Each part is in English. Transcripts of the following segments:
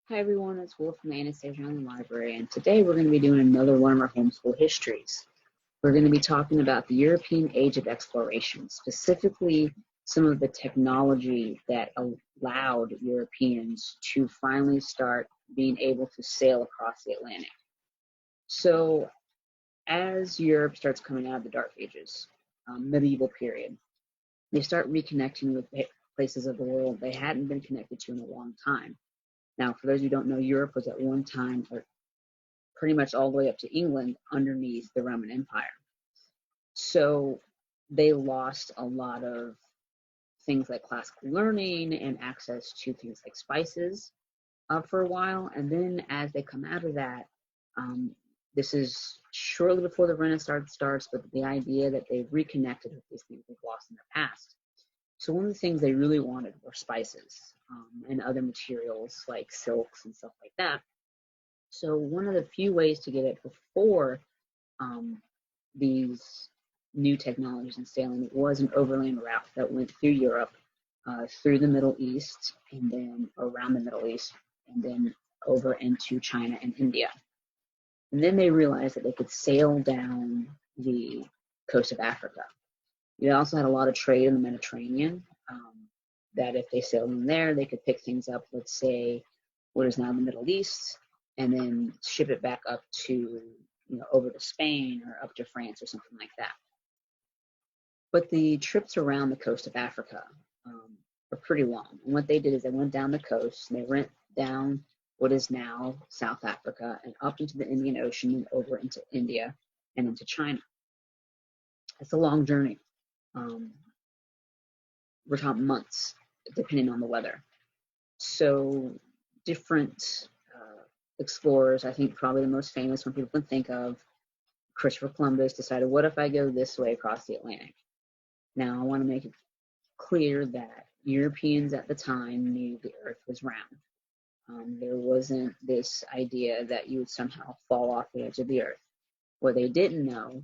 Hi everyone, it's Wolf from the Anastasia Online Library, and today we're going to be doing another one of our homeschool histories. We're going to be talking about the European Age of Exploration, specifically some of the technology that allowed Europeans to finally start being able to sail across the Atlantic. So as Europe starts coming out of the Dark Ages, medieval period, they start reconnecting with places of the world they hadn't been connected to in a long time. Now, for those who don't know, Europe was at one time, or pretty much all the way up to England, underneath the Roman Empire. So they lost a lot of things like classical learning and access to things like spices for a while. And then as they come out of that, this is shortly before the Renaissance starts, but the idea that they've reconnected with these things they've lost in their past. So one of the things they really wanted were spices and other materials like silks and stuff like that. So one of the few ways to get it before these new technologies in sailing was an overland route that went through Europe, through the Middle East, and then around the Middle East, and then over into China and India. And then they realized that they could sail down the coast of Africa. You also had a lot of trade in the Mediterranean, that if they sailed in there, they could pick things up, let's say, what is now the Middle East, and then ship it back up to, over to Spain or up to France or something like that. But the trips around the coast of Africa are pretty long. And what they did is they went down the coast, and they went down what is now South Africa and up into the Indian Ocean and over into India and into China. It's a long journey. We're talking months, depending on the weather. So different explorers, I think probably the most famous one people can think of, Christopher Columbus, decided, what if I go this way across the Atlantic? Now, I want to make it clear that Europeans at the time knew the Earth was round. There wasn't this idea that you would somehow fall off the edge of the Earth. What they didn't know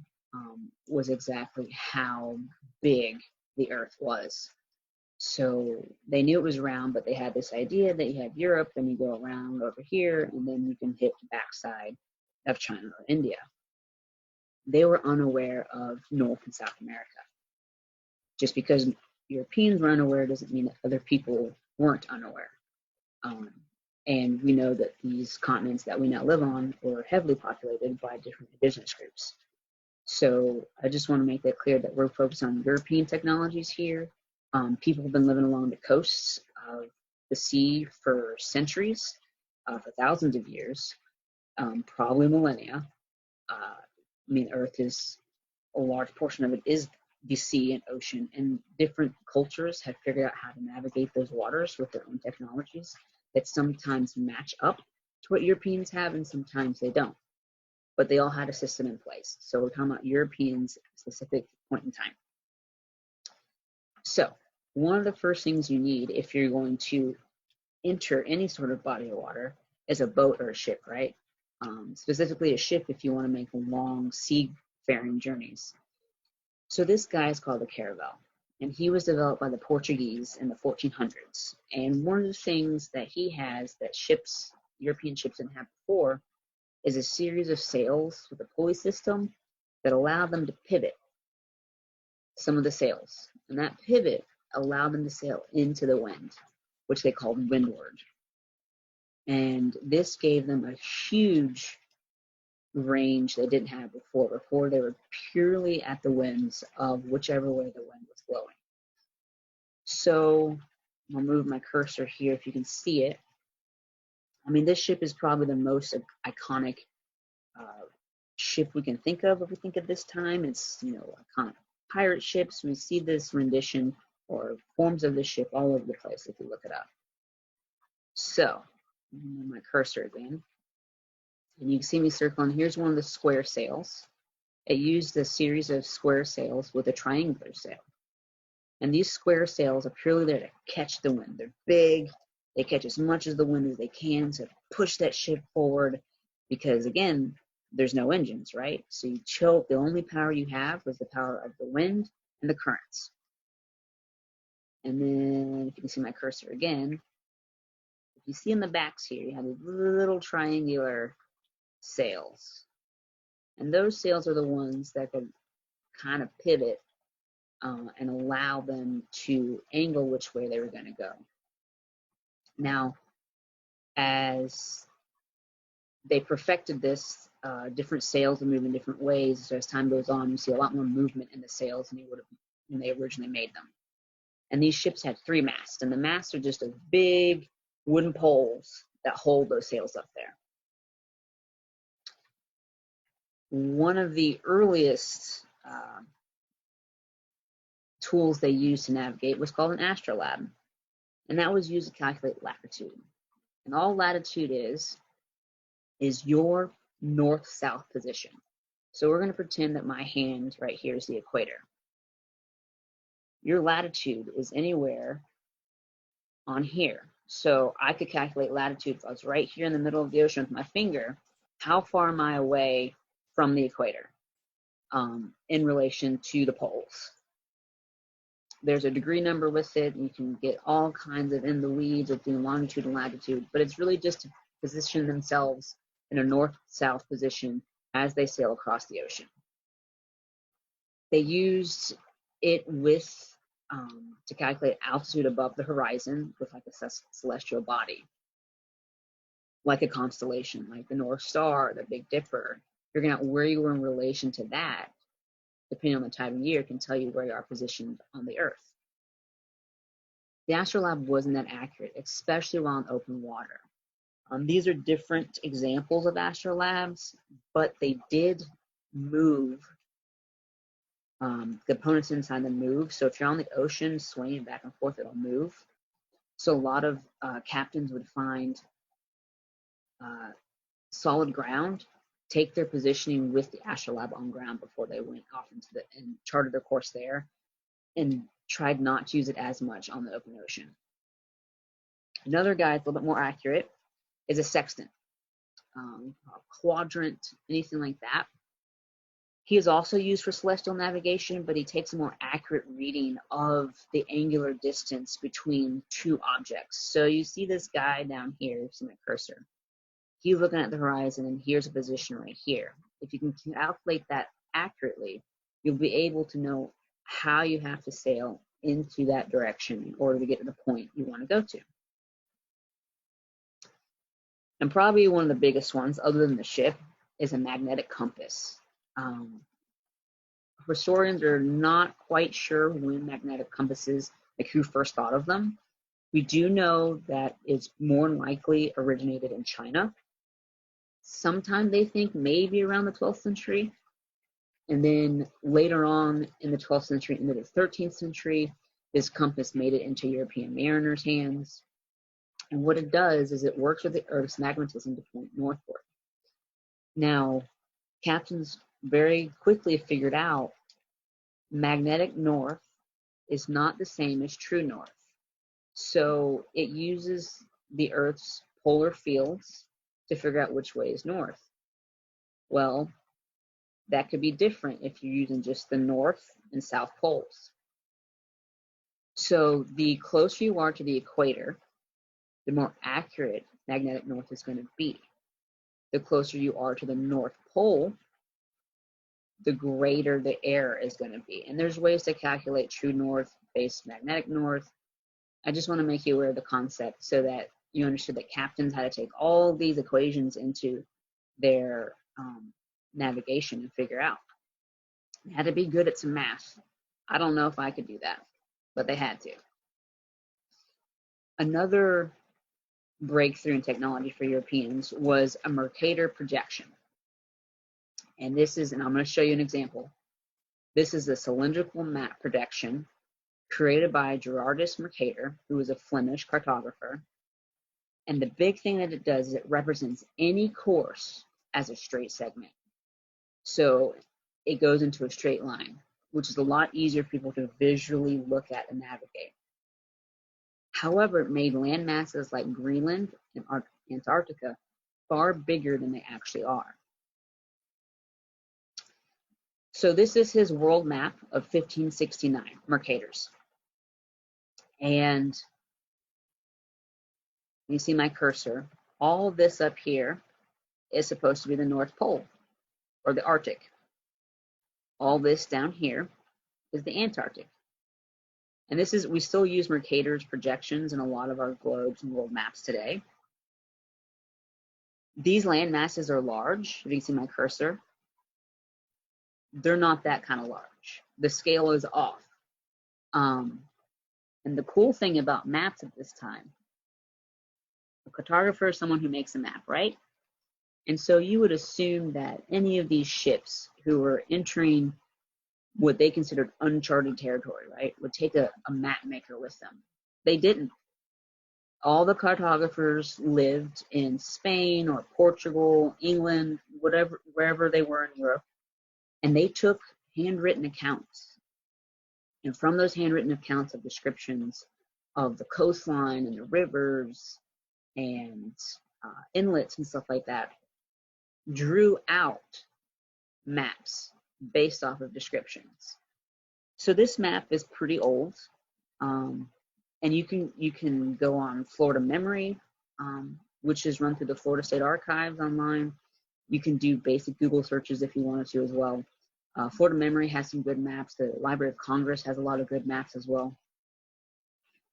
was exactly how big the Earth was. So they knew it was round, but they had this idea that you had Europe, then you go around over here, and then you can hit the backside of China or India. They were unaware of North and South America. Just because Europeans were unaware doesn't mean that other people weren't unaware. And we know that these continents that we now live on were heavily populated by different indigenous groups. So I just want to make that clear that we're focused on European technologies here. People have been living along the coasts of the sea for centuries, for thousands of years, probably millennia. Earth is, a large portion of it is the sea and ocean, and different cultures have figured out how to navigate those waters with their own technologies that sometimes match up to what Europeans have and sometimes they don't. But they all had a system in place. So we're talking about Europeans at a specific point in time. So one of the first things you need if you're going to enter any sort of body of water is a boat or a ship, right? Specifically a ship if you want to make long seafaring journeys. So this guy is called a caravel, and he was developed by the Portuguese in the 1400s. And one of the things that he has that European ships didn't have before, is a series of sails with a pulley system that allowed them to pivot some of the sails. And that pivot allowed them to sail into the wind, which they called windward. And this gave them a huge range they didn't have before. Before, they were purely at the winds of whichever way the wind was blowing. So I'll move my cursor here if you can see it. This ship is probably the most iconic ship we can think of if we think of this time. It's, iconic pirate ships. We see this rendition or forms of the ship all over the place if you look it up. So, my cursor again. And you can see me circling. Here's one of the square sails. It used a series of square sails with a triangular sail. And these square sails are purely there to catch the wind. They're big. They catch as much of the wind as they can to push that ship forward because, again, there's no engines, right? So you chill. The only power you have was the power of the wind and the currents. And then if you can see my cursor again, if you see in the backs here, you have these little triangular sails. And those sails are the ones that could kind of pivot and allow them to angle which way they were going to go. Now, as they perfected this, different sails will move in different ways. So as time goes on, you see a lot more movement in the sails than you would have when they originally made them. And these ships had 3 masts, and the masts are just a big wooden poles that hold those sails up there. One of the earliest tools they used to navigate was called an Astrolabe, and that was used to calculate latitude. And all latitude is your north-south position. So we're going to pretend that my hand right here is the equator. Your latitude is anywhere on here. So I could calculate latitude if I was right here in the middle of the ocean with my finger. How far am I away from the equator in relation to the poles? There's a degree number with it. You can get all kinds of in the weeds of doing longitude and latitude, but it's really just to position themselves in a north-south position as they sail across the ocean. They used it with to calculate altitude above the horizon with like a celestial body, like a constellation, like the North Star, the Big Dipper. Figuring out where you were in relation to that, depending on the time of year, can tell you where you are positioned on the Earth. The Astrolabe wasn't that accurate, especially while in open water. These are different examples of Astrolabes, but they did move. Components inside them move. So if you're on the ocean swaying back and forth, it'll move. So a lot of captains would find solid ground, take their positioning with the Astrolabe on ground before they went off into and charted their course there, and tried not to use it as much on the open ocean. Another guy that's a little bit more accurate is a sextant, a quadrant, anything like that. He is also used for celestial navigation, but he takes a more accurate reading of the angular distance between 2 objects. So you see this guy down here, see my cursor. He's looking at the horizon, and here's a position right here. If you can calculate that accurately, you'll be able to know how you have to sail into that direction in order to get to the point you want to go to. And probably one of the biggest ones, other than the ship, is a magnetic compass. Historians are not quite sure when magnetic compasses, like who first thought of them. We do know that it's more than likely originated in China. Sometime they think maybe around the 12th century. And then later on in the 12th century, into the 13th century, this compass made it into European mariners' hands. And what it does is it works with the Earth's magnetism to point northward. Now, captains very quickly figured out magnetic north is not the same as true north. So it uses the Earth's polar fields to figure out which way is north. Well, that could be different if you're using just the north and south poles. So the closer you are to the equator, the more accurate magnetic north is going to be. The closer you are to the North Pole, the greater the error is going to be. And there's ways to calculate true north based magnetic north. I just want to make you aware of the concept so that you understood that captains had to take all these equations into their navigation and figure out. They had to be good at some math. I don't know if I could do that, but they had to. Another breakthrough in technology for Europeans was a Mercator Projection. And this is, and I'm going to show you an example. This is a cylindrical map projection created by Gerardus Mercator, who was a Flemish cartographer. And the big thing that it does is it represents any course as a straight segment. So it goes into a straight line, which is a lot easier for people to visually look at and navigate. However, it made land masses like Greenland and Antarctica far bigger than they actually are. So this is his world map of 1569, Mercator's. And You see my cursor. All of this up here is supposed to be the North Pole or the Arctic. All this down here is the Antarctic. And this is, we still use Mercator's projections in a lot of our globes and world maps today. These land masses are large. If you can see my cursor, they're not that kind of large. The scale is off. And the cool thing about maps at this time, a cartographer is someone who makes a map, right? And so you would assume that any of these ships who were entering what they considered uncharted territory, right, would take a map maker with them. They didn't. All the cartographers lived in Spain or Portugal, England, whatever, wherever they were in Europe, and they took handwritten accounts. And from those handwritten accounts of descriptions of the coastline and the rivers and inlets and stuff like that, drew out maps based off of descriptions. So this map is pretty old, and you can go on Florida Memory, which is run through the Florida State Archives online. You can do basic Google searches if you wanted to as well. Florida Memory has some good maps. The Library of Congress has a lot of good maps as well.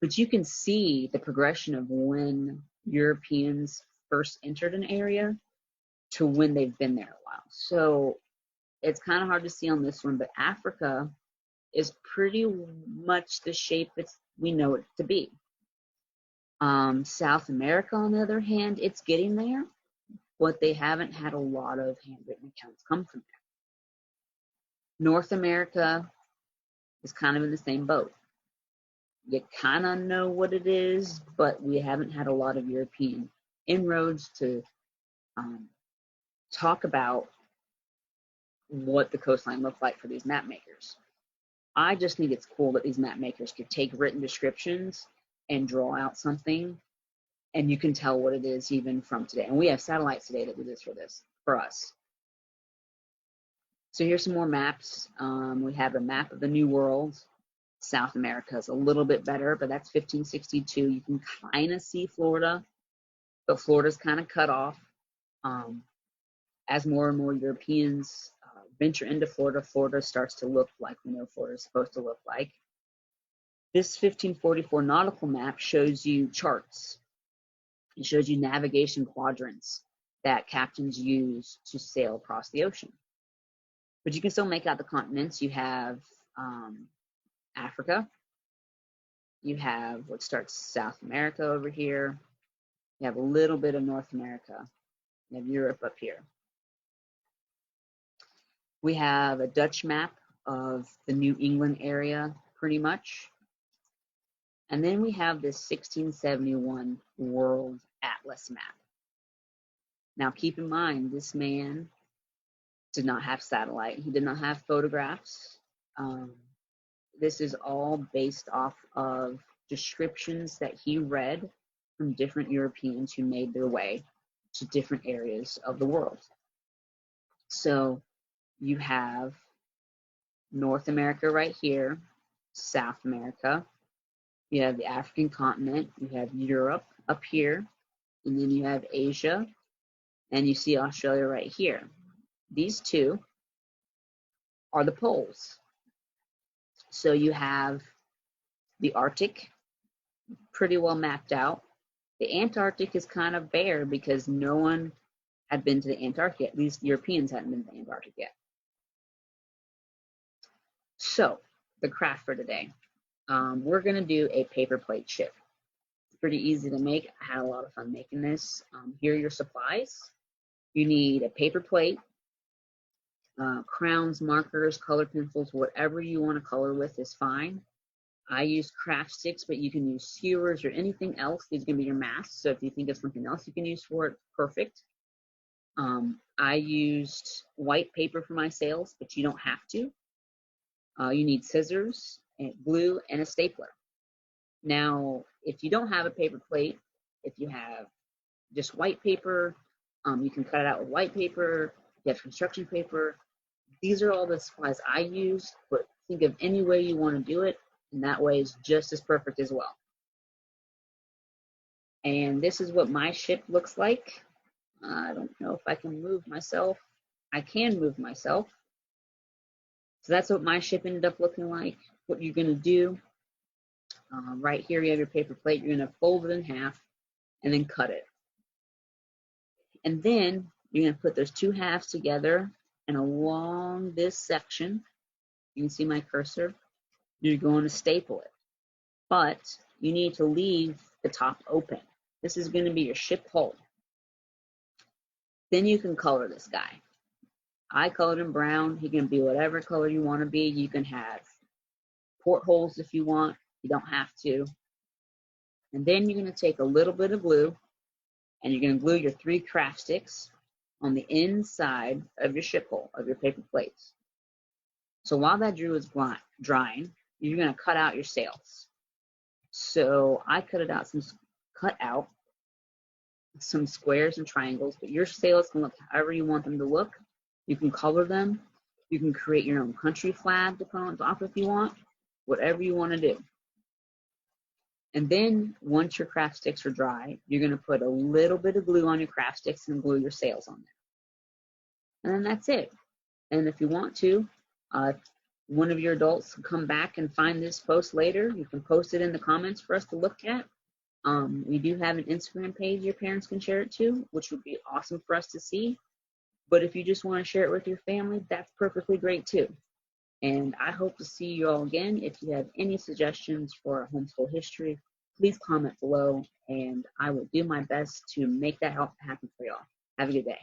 But you can see the progression of when Europeans first entered an area to when they've been there a while. So it's kind of hard to see on this one, but Africa is pretty much the shape we know it to be. South America, on the other hand, it's getting there, but they haven't had a lot of handwritten accounts come from there. North America is kind of in the same boat. You kind of know what it is, but we haven't had a lot of European inroads to talk about what the coastline looked like for these map makers. I just think it's cool that these map makers could take written descriptions and draw out something, and you can tell what it is even from today. And we have satellites today that do this for us. So here's some more maps. We have a map of the New World. South America is a little bit better, but that's 1562. You can kind of see Florida, but Florida's kind of cut off. As more and more Europeans venture into Florida, Florida starts to look like we know Florida is supposed to look like. This 1544 nautical map shows you charts. It shows you navigation quadrants that captains use to sail across the ocean. But you can still make out the continents. You have Africa. You have what starts South America over here. You have a little bit of North America. You have Europe up here. We have a Dutch map of the New England area, pretty much. And then we have this 1671 World Atlas map. Now keep in mind, this man did not have satellite. He did not have photographs. This is all based off of descriptions that he read from different Europeans who made their way to different areas of the world. So you have North America right here, South America, you have the African continent, you have Europe up here, and then you have Asia, and you see Australia right here. These two are the poles. So you have the Arctic pretty well mapped out. The Antarctic is kind of bare because no one had been to the Antarctic, at least Europeans hadn't been to the Antarctic yet. So, the craft for today. We're going to do a paper plate ship. It's pretty easy to make. I had a lot of fun making this. Here are your supplies. You need a paper plate, crowns, markers, color pencils, whatever you want to color with is fine. I use craft sticks, but you can use skewers or anything else. These are going to be your masks, so if you think of something else you can use for it, perfect. I used white paper for my sails, but you don't have to. You need scissors, and glue, and a stapler. Now, if you don't have a paper plate, if you have just white paper, you can cut it out with white paper. If you have construction paper, these are all the supplies I use, but think of any way you want to do it, and that way is just as perfect as well. And this is what my ship looks like. I don't know if I can move myself. I can move myself. So that's what my ship ended up looking like. What you're going to do, right here you have your paper plate. You're going to fold it in half and then cut it. And then you're going to put those two halves together, and along this section, you can see my cursor, you're going to staple it. But you need to leave the top open. This is going to be your ship hull. Then you can color this guy. I colored him brown. He can be whatever color you want to be. You can have portholes if you want. You don't have to. And then you're going to take a little bit of glue, and you're going to glue your 3 craft sticks on the inside of your ship hull, of your paper plates. So while that glue is drying, you're going to cut out your sails. So I cut out some squares and triangles, but your sails can look however you want them to look. You can color them. You can create your own country flag to put on top if you want, whatever you want to do. And then once your craft sticks are dry, you're going to put a little bit of glue on your craft sticks and glue your sails on there. And then that's it. And if you want to, one of your adults can come back and find this post later. You can post it in the comments for us to look at. We do have an Instagram page your parents can share it to, which would be awesome for us to see. But if you just want to share it with your family, that's perfectly great too. And I hope to see you all again. If you have any suggestions for homeschool history, please comment below, and I will do my best to make that happen for y'all. Have a good day.